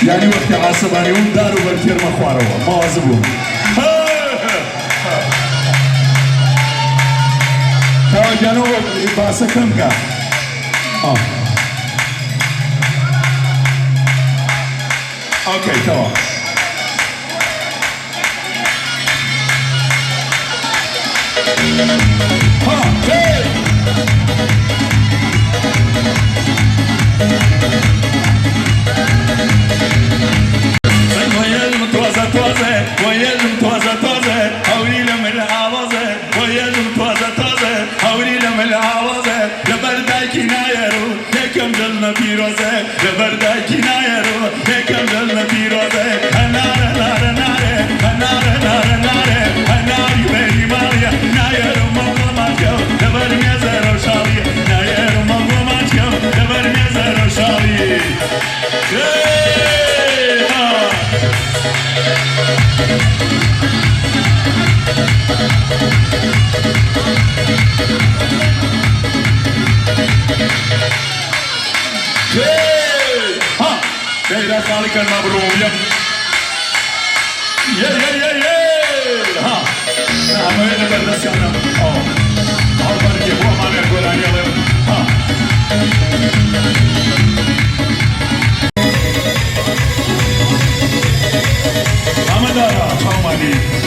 يعني وقت عصباني يوم دارو برتير مخواروا ما واظبون توا جانو باسا كم كا اوكي توا Leyla Khalikan Mabroum, ha, ama öyle berdasyanım, Albarki bu hale koyalım, ha. Amadara, Çamali.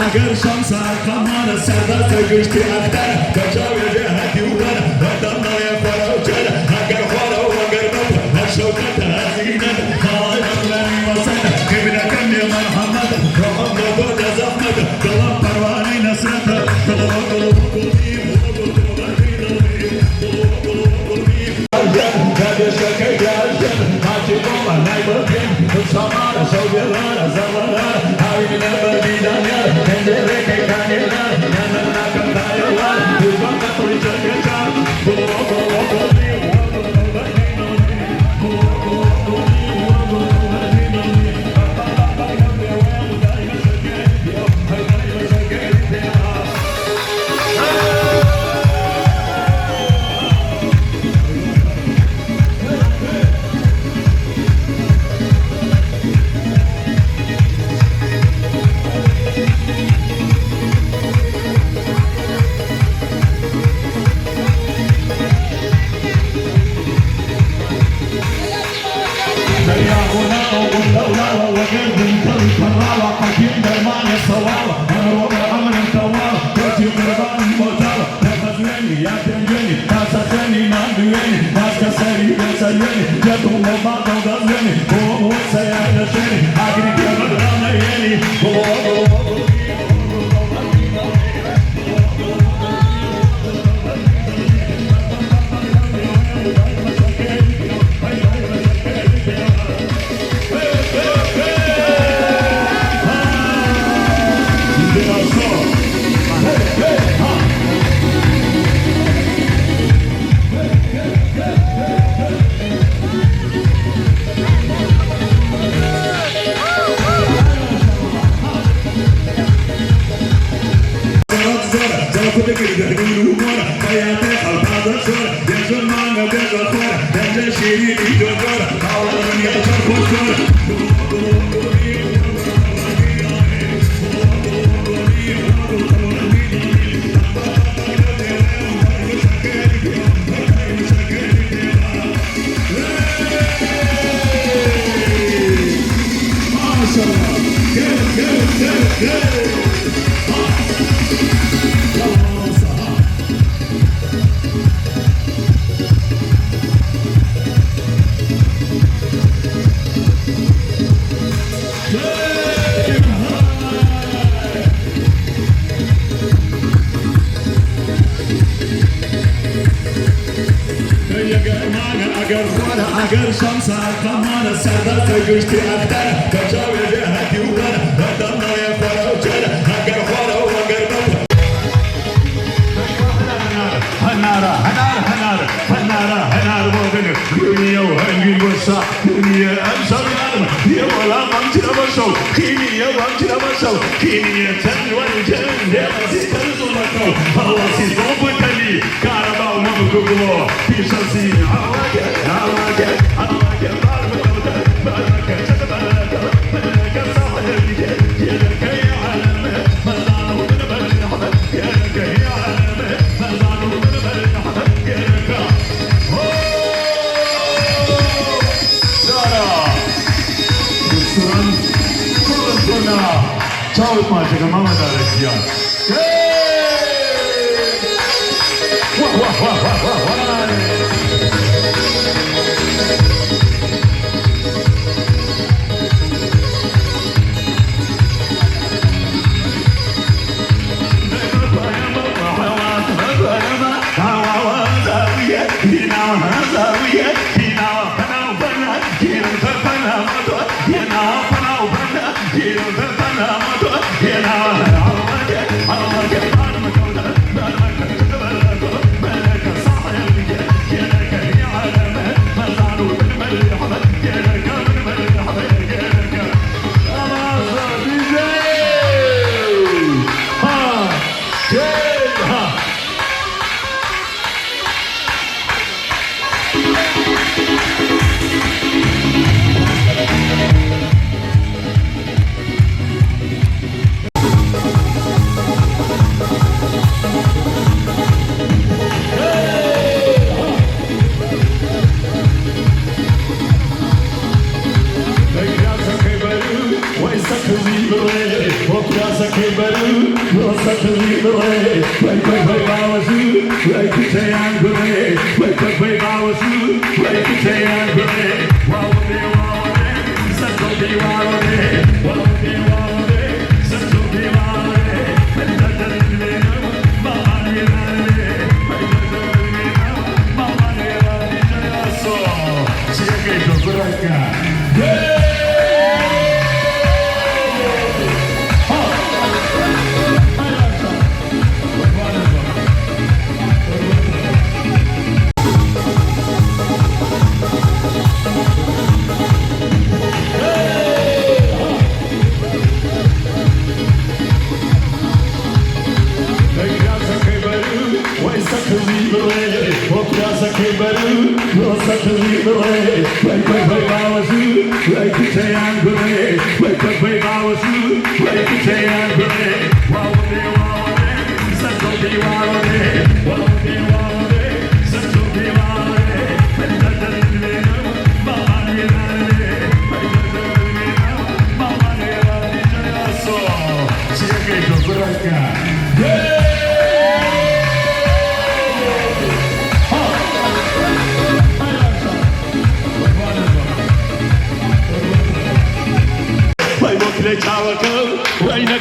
اگر شمس کمان سردت گشتی اختر کجای جهتی و در بدم نای فراجر اگر خورا و اگر نو نشوکت هزینت خواهد لنی وسط قبل کمی مرحمت رحم نبود زحمت دلم پروانی نصرت دلم قلوبیم شکر گردن هاتی بابا نیبریم سامان سوگلان زمان هایی نبر دیدن یار تندره که کانیلان نمن نکن دایوان دیوان کتوی چکچان atendendo, passa tendo manduene, nasca série, dança yene, já tomou batom das yene, como você é a gente, agregando na yene, اگر شمس القمر صدق گشت اختر کجا وجهتی ور ودم نای فرا جر اگر خورا و اگر نو هنارا هنار هنار هنارا هنار بودن دنیا و هنگی وسا دنیا امسال نرم یه ولا ممتنا بسو کینی یه ممتنا بسو کینی تنوان جن دیوازی تنزو بکو حواسی دوبتلی کارباو نبکو پیشاسی Ciao Magica, mamma da vecchia.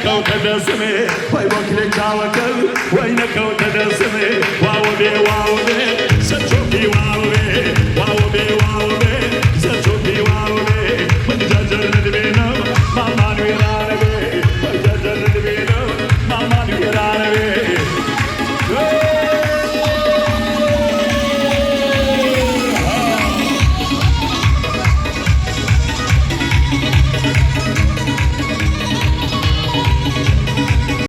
ከው ተደስሜ